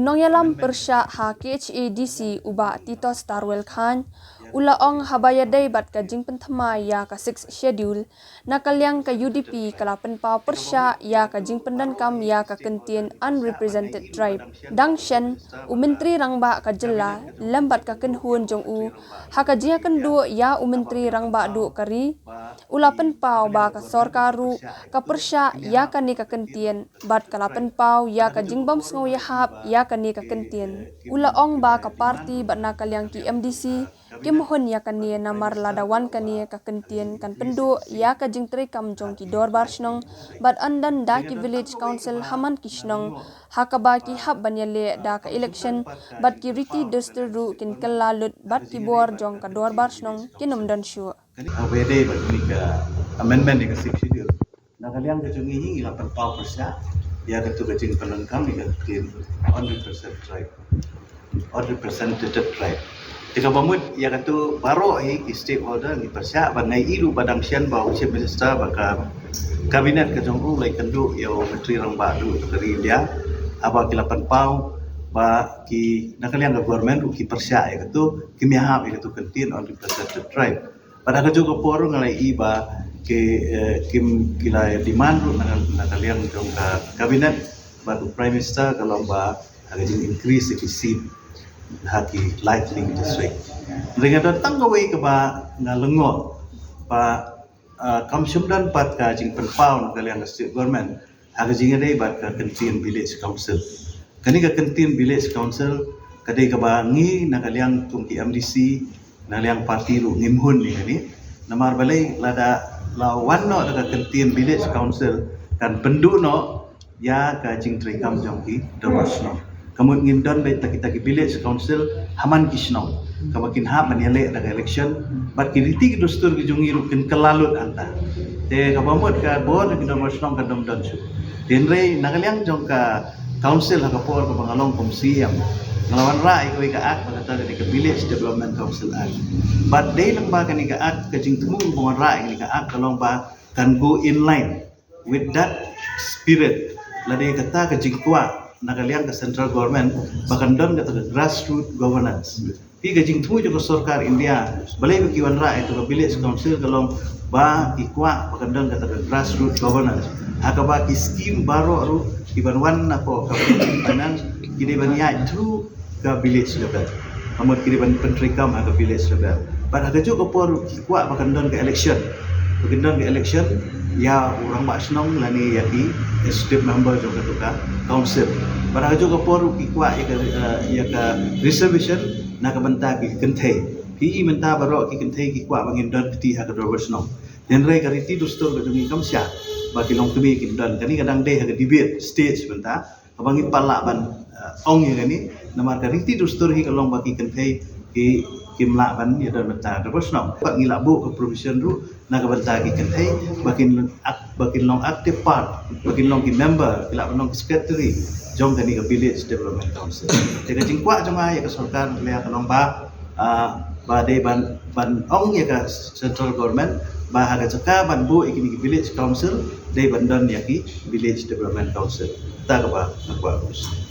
Unang yalam persya ha KHADC uba Tito Starwell Khan ulaong habayadai bat ka jing penthama ya ka 6 schedule nakalyang ka UDP kalapan pau persya ya ka jing pendankam ya ka kentien unrepresented tribe dangshen umentri rangba ka jela lambat ka kenhun jong u ha ka jia kendu ya umentri rangba du kari ulapan pau ba ka sorkaru ka persya ya ka ni ka kentien bat kalapan pau ya ka jing bom sngo ya hap ya kani ka kentien ulaong ba ka parti bat nakalyang ki MDC kimhon ya kani namar ladawan kani ka kentien kan pendu ya ka jing trikam jong ki dorbar snong bat andan da ki village council haman kisnong hakaba ki hab banyale da ka election bat ki riti desteru kin kalalut bat ki bor jong ka dorbar snong kinom dan shu awede bat ni ka amendment ni ka subsidy nakalyang ka jong hingi 8 pau persya ya ketu kecing penengkam dengan tim 100% tribe 100% tribe jika bamut ya ketu baro hi stakeholder ni persya bangai ilu badang sian bau chief minister baka kabinet ke jong lai kendu yo menteri rang badu dari India apa ki 8 pau ba ki nakaliang ka government ki persya ya ketu kimihap ya ketu kentin 100% tribe pada keju ko ngalai iba ke kim kila demand nakaliang jong ka kabinet batu prime minister kalau ba agajing increase the seat haki lightning district mereka datang ke wei ke ba ngalengo ba kamsum dan pat ka jing penpau nakaliang state government agajing dei bat ka kentin village council kani ka kentin village council kadai ka ba ngi nakaliang tungki MDC nakaliang parti ru ngimhun ni ni namar balai lada lawan no daga kentin village council kan pendu no ya ka jing trikam jongki dorosno kamu ngindon bai kita ki village council haman kisno kamakin ha maniale daga election bat kiriti ki dostur ki jongi rukin kelalut anta te kabamot ka board ki dorosno ka domdon su denre nagaliang jongka council ha kapor ka bangalong komsi yang ngelawan rai ko ka ak bagata dari ke village development council act but day lang ba kani ka ak ka jing temu bangon rai kani ka ak kalong ba can go in line with that spirit lade kata ka jing kwa nakaliang ka central government bakan don ka grassroots governance pi ka jing temu jo sarkar India balai ko kiwan rai to village council kalong ba ikwa bakan don ka grassroots governance hakaba ki scheme baro ru iban na ko ka finance kini baniya through ka village level amot kini ban pentrikam ka village level pada ka jo ko por ikwa bakan don ka election ya orang bak senong lani yaki state member juga tuka council pada ka jo ko por ikwa ya ka reservation na ka banta ki kenthai pi menta baro ki kenthai ki kwa bangin don ti ha ka dorber senong den rai ka riti dostor ka jungi kamsya bagi long tumi ki don kani kadang deh ha debate stage benta abangi pala ban ong yang ini namar ka riti dostor hi kalong bagi kenthai ki kimla ban ya don benta terus no pak ngila bu ke provision ru na ka benta ki kenthai bakin long active part bakin long ki member kila long secretary jong kani ka village development council te ka jingkwa jama ya ka sarkar le kalong ba de ban ong ya ka central government ba ha ka ban bu ikini ki village council de ban don ya ki village development council ta ka ba